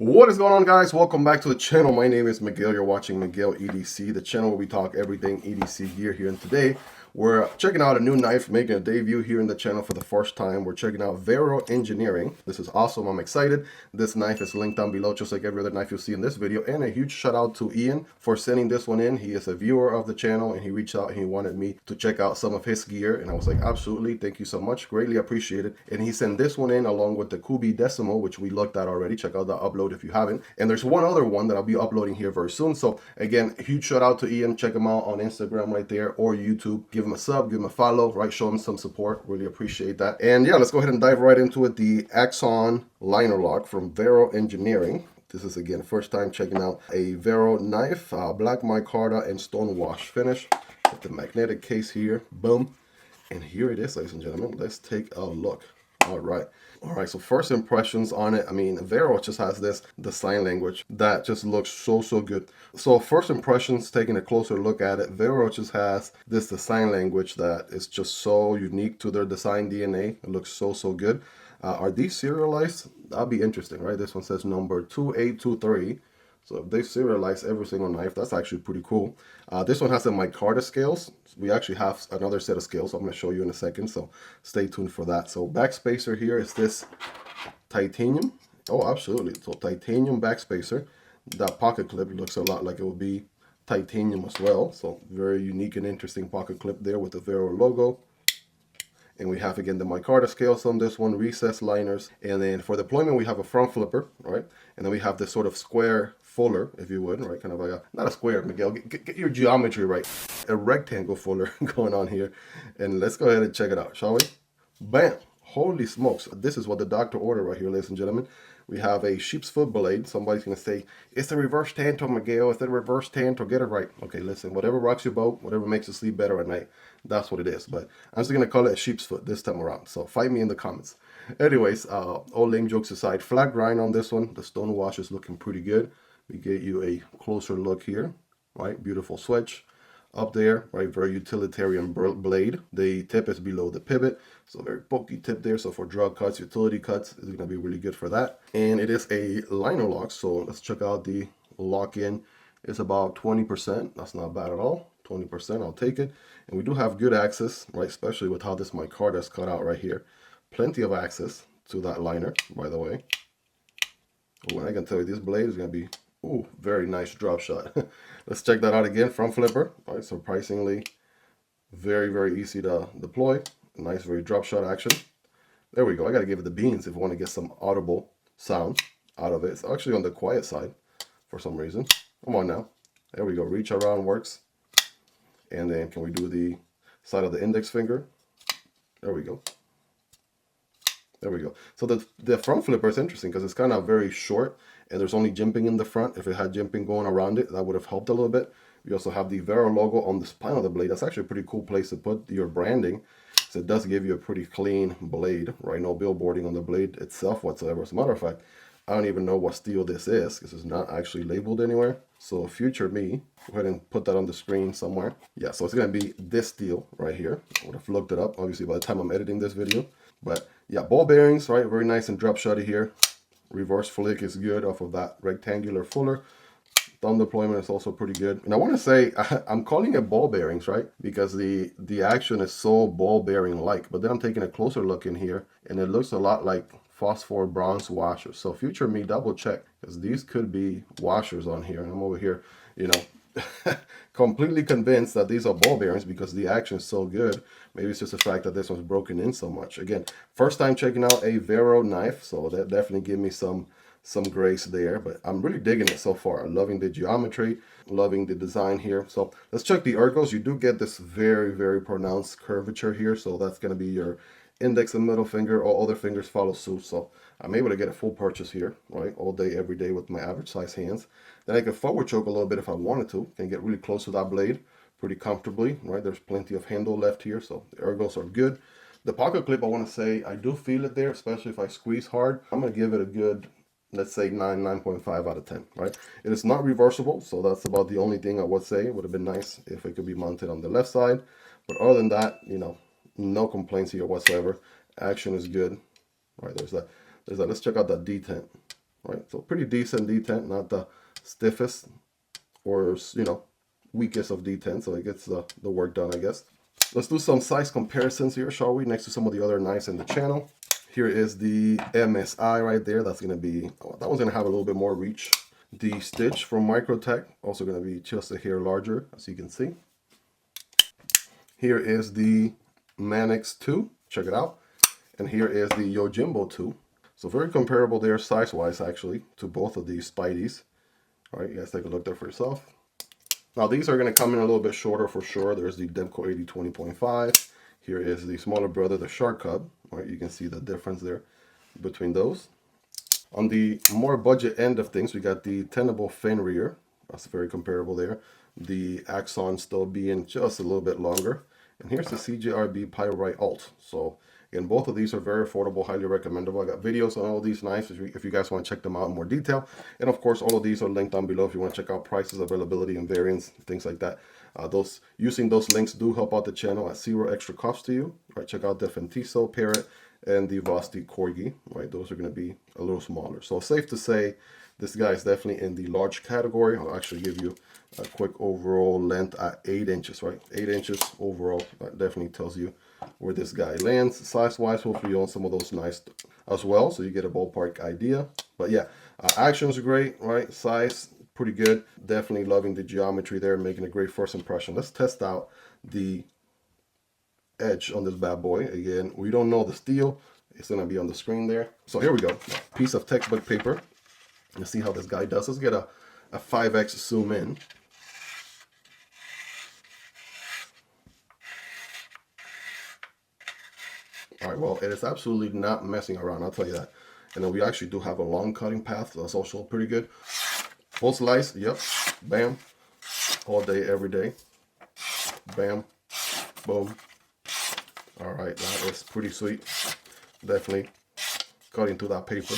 What is going on, guys? Welcome back to the channel. My name is Miguel. You're watching Miguel EDC, the channel where we talk everything EDC gear here. And today we're checking out a new knife, making a debut here in the channel for the first time. We're checking out Vero Engineering. This is awesome. I'm excited. This knife is linked down below, just like every other knife you'll see in this video. And a huge shout out to Ian for sending this one in. He is a viewer of the channel and he reached out and he wanted me to check out some of his gear. And I was like, absolutely. Thank you so much. Greatly appreciated. And he sent this one in along with the Kubi Decimal, which we looked at already. Check out the upload if you haven't. And there's one other one that I'll be uploading here very soon. So again, huge shout out to Ian. Check him out on Instagram right there or YouTube. Give him a sub, give him a follow, right? Show him some support. Really appreciate that. And yeah, let's go ahead and dive right into it. The Axon liner lock from Vero Engineering. This is again first time checking out a Vero knife, black micarta and stone wash finish with the magnetic case here. Boom. And here it is, ladies and gentlemen. Let's take a look. All right, so first impressions on it. I mean, Vero just has the sign language that just looks so good. So first impressions, taking a closer look at it, Vero just has the sign language that is just so unique to their design DNA. It looks so good. Are these serialized? That'll be interesting, right? This one says number 2823. So if they serialize every single knife, that's actually pretty cool. This one has the micarta scales. We actually have another set of scales I'm going to show you in a second, so stay tuned for that. So backspacer here is this titanium. Oh, absolutely. So titanium backspacer. That pocket clip looks a lot like it would be titanium as well. So very unique and interesting pocket clip there with the Vero logo. And we have, again, the micarta scales on this one, recessed liners. And then for deployment, we have a front flipper, right? And then we have this sort of square fuller, if you would, right? Kind of like a, not a square, Miguel, get your geometry right. A rectangle fuller going on here. And let's go ahead and check it out, shall we? Bam! Holy smokes. This is what the doctor ordered right here, ladies and gentlemen. We have a sheep's foot blade. Somebody's going to say, it's a reverse tanto, Miguel. It's a reverse tanto. Get it right. Okay, listen, whatever rocks your boat, whatever makes you sleep better at night, that's what it is. But I'm just going to call it a sheep's foot this time around. So fight me in the comments. Anyways, all lame jokes aside, flat grind on this one. The stone wash is looking pretty good. We get you a closer look here, right? Beautiful switch. Up there, right, very utilitarian blade. The tip is below the pivot, so very bulky tip there. So for drug cuts, utility cuts, it's gonna be really good for that. And it is a liner lock, so let's check out the lock-in. It's about 20%. That's not bad at all. 20%, I'll take it. And we do have good access, right, especially with how this micarta is cut out right here. Plenty of access to that liner, by the way. Oh, I can tell you this blade is gonna be, ooh, very nice drop shot. Let's check that out again. Front flipper. All right, surprisingly very easy to deploy. Nice, very drop shot action. There we go. I got to give it the beans if I want to get some audible sound out of it. It's actually on the quiet side for some reason. Come on now. There we go. Reach around works. And then can we do the side of the index finger? There we go. There we go. So the front flipper is interesting because it's kind of very short and there's only jimping in the front. If it had jimping going around it, that would have helped a little bit. We also have the Vero logo on the spine of the blade. That's actually a pretty cool place to put your branding. So it does give you a pretty clean blade, right? No billboarding on the blade itself whatsoever. As a matter of fact, I don't even know what steel this is because it's not actually labeled anywhere. So future me, go ahead and put that on the screen somewhere. Yeah, so it's going to be this steel right here. I would have looked it up, obviously, by the time I'm editing this video. But yeah, ball bearings, right? Very nice and drop shotty here. Reverse flick is good off of that rectangular fuller. Thumb deployment is also pretty good. And I want to say, I'm calling it ball bearings, right? Because the action is so ball bearing-like. But then I'm taking a closer look in here, and it looks a lot like phosphor bronze washers. So future me, double check, because these could be washers on here. And I'm over here, you know, completely convinced that these are ball bearings because the action is so good. Maybe it's just the fact that this one's broken in so much. Again, first time checking out a Vero knife, so that definitely give me some grace there, but I'm really digging it so far. I'm loving the geometry, loving the design here. So let's check the ergos. You do get this very pronounced curvature here, so that's going to be your index and middle finger. All other fingers follow suit, so I'm able to get a full purchase here, right, all day every day with my average size hands. Then I can forward choke a little bit if I wanted to. Can get really close to that blade pretty comfortably, right? There's plenty of handle left here, so the ergos are good. The pocket clip, I want to say I do feel it there, especially if I squeeze hard. I'm going to give it a good, let's say 9.5 out of 10, right? It is not reversible, so that's about the only thing I would say. It would have been nice if it could be mounted on the left side, but other than that, you know, no complaints here whatsoever. Action is good, right? There's that. Let's check out that detent. right? So pretty decent detent, not the stiffest or, you know, weakest of detent, so it gets the work done, I guess. Let's do some size comparisons here, shall we, next to some of the other knives in the channel. Here is the MSI right there. That's going to be, that one's going to have a little bit more reach. The Stitch from Microtech, also going to be just a hair larger, as you can see. Here is the Manix 2, check it out. And here is the Yojimbo 2. So very comparable there size-wise, actually, to both of these Spideys. All right, you guys take a look there for yourself. Now these are going to come in a little bit shorter for sure. There's the Demko AD 20.5. Here is the smaller brother, the Shark Cub. All right, you can see the difference there between those. On the more budget end of things, we got the Tenable Fenrir. That's very comparable there. The Axon still being just a little bit longer. And here's the CJRB Pyrite Alt. So again, both of these are very affordable, highly recommendable. I got videos on all these knives if you guys want to check them out in more detail. And of course, all of these are linked down below if you want to check out prices, availability, and variants, things like that. Using those links do help out the channel at zero extra cost to you. Right, check out the Fintiso Parrot and the Vosteed Corgi. Right, those are going to be a little smaller. So safe to say, this guy is definitely in the large category. I'll actually give you a quick overall length at 8 inches, right? 8 inches overall. That definitely tells you where this guy lands. Size-wise, hopefully you own some of those nice as well, so you get a ballpark idea. But yeah, action's great, right? Size, pretty good. Definitely loving the geometry there, making a great first impression. Let's test out the edge on this bad boy. Again, we don't know the steel. It's going to be on the screen there. So here we go. Piece of textbook paper. Let's see how this guy does. Let's get a 5x zoom in. All right, well, it is absolutely not messing around, I'll tell you that. And then we actually do have a long cutting path, so that's also pretty good. Full slice, yep, bam, all day, every day. Bam, boom. All right, that is pretty sweet. Definitely cutting through that paper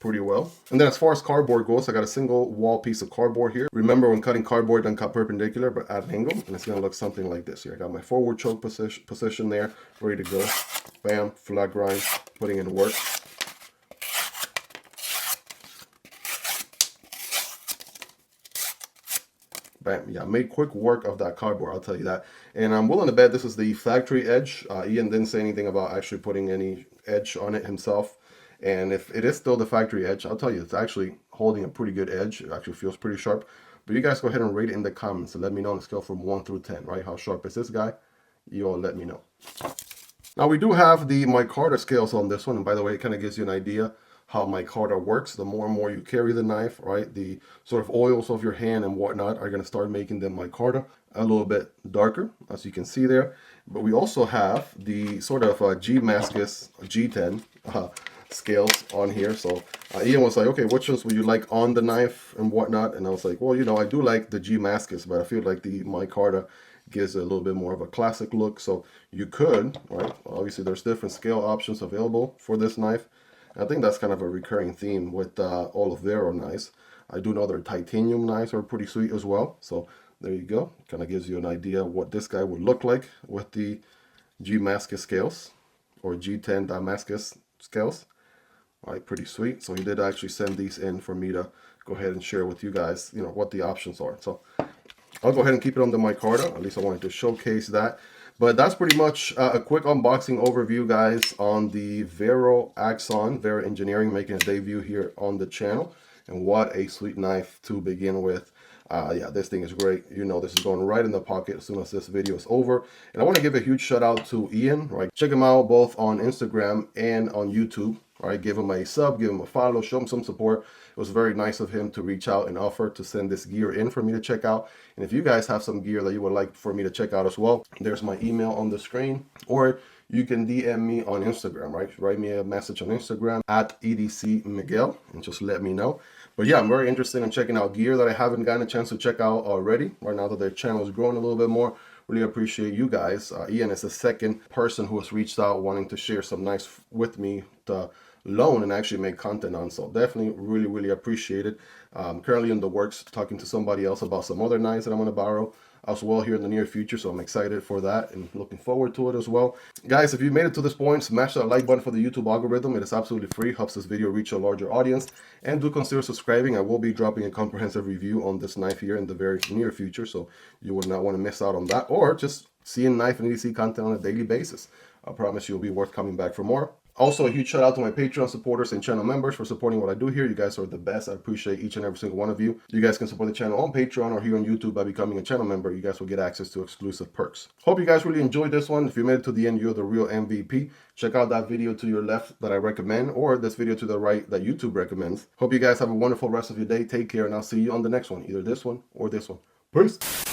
pretty well. And then as far as cardboard goes, I got a single wall piece of cardboard here. Remember, when cutting cardboard, don't cut perpendicular, but at an angle, and it's gonna look something like this here. I got my forward choke position there, ready to go. Bam, flat grind, putting in work. Bam, yeah, made quick work of that cardboard, I'll tell you that. And I'm willing to bet this is the factory edge. Ian didn't say anything about actually putting any edge on it himself. And if it is still the factory edge, I'll tell you, it's actually holding a pretty good edge. It actually feels pretty sharp. But you guys go ahead and rate it in the comments and let me know on a scale from 1 through 10, right? How sharp is this guy? You all let me know. Now we do have the micarta scales on this one. And by the way, it kind of gives you an idea how micarta works. The more and more you carry the knife, right, the sort of oils of your hand and whatnot are going to start making the micarta a little bit darker, as you can see there. But we also have the sort of G-Mascis G10 scales on here. So Ian was like, okay, which ones would you like on the knife and whatnot? And I was like, well, you know, I do like the G-Mascis, but I feel like the micarta gives it a little bit more of a classic look. So you could, right, obviously there's different scale options available for this knife. I think that's kind of a recurring theme with all of Vero knives. I do know their titanium knives are pretty sweet as well. So there you go. Kind of gives you an idea of what this guy would look like with the G-Mascis scales or G10 Damascus scales. All right, pretty sweet. So he did actually send these in for me to go ahead and share with you guys, you know, what the options are. So I'll go ahead and keep it on the micarta. At least I wanted to showcase that. But that's pretty much a quick unboxing overview, guys, on the Vero Axon, Vero Engineering, making a debut here on the channel. And what a sweet knife to begin with. Yeah, this thing is great. You know, this is going right in the pocket as soon as this video is over. And I want to give a huge shout out to Ian, right? Check him out both on Instagram and on YouTube. All right, give him a sub, give him a follow, show him some support. It was very nice of him to reach out and offer to send this gear in for me to check out. And if you guys have some gear that you would like for me to check out as well, there's my email on the screen. Or you can DM me on Instagram, right? Write me a message on Instagram at EDCMiguel and just let me know. But yeah, I'm very interested in checking out gear that I haven't gotten a chance to check out already. Right now that their channel is growing a little bit more. Really appreciate you guys. Ian is the second person who has reached out wanting to share some knives with me to loan and actually make content on. So definitely really appreciate it. Currently in the works talking to somebody else about some other knives that I'm going to borrow as well here in the near future, so I'm excited for that and looking forward to it as well. Guys, if you made it to this point, smash that like button for the YouTube algorithm. It is absolutely free, helps this video reach a larger audience, and do consider subscribing. I will be dropping a comprehensive review on this knife here in the very near future, so you would not want to miss out on that, or just seeing knife and EDC content on a daily basis. I promise you'll be worth coming back for more. Also, a huge shout out to my Patreon supporters and channel members for supporting what I do here. You guys are the best. I appreciate each and every single one of you. You guys can support the channel on Patreon or here on YouTube by becoming a channel member. You guys will get access to exclusive perks. Hope you guys really enjoyed this one. If you made it to the end, you're the real MVP. Check out that video to your left that I recommend, or this video to the right that YouTube recommends. Hope you guys have a wonderful rest of your day. Take care, and I'll see you on the next one. Either this one or this one. Peace.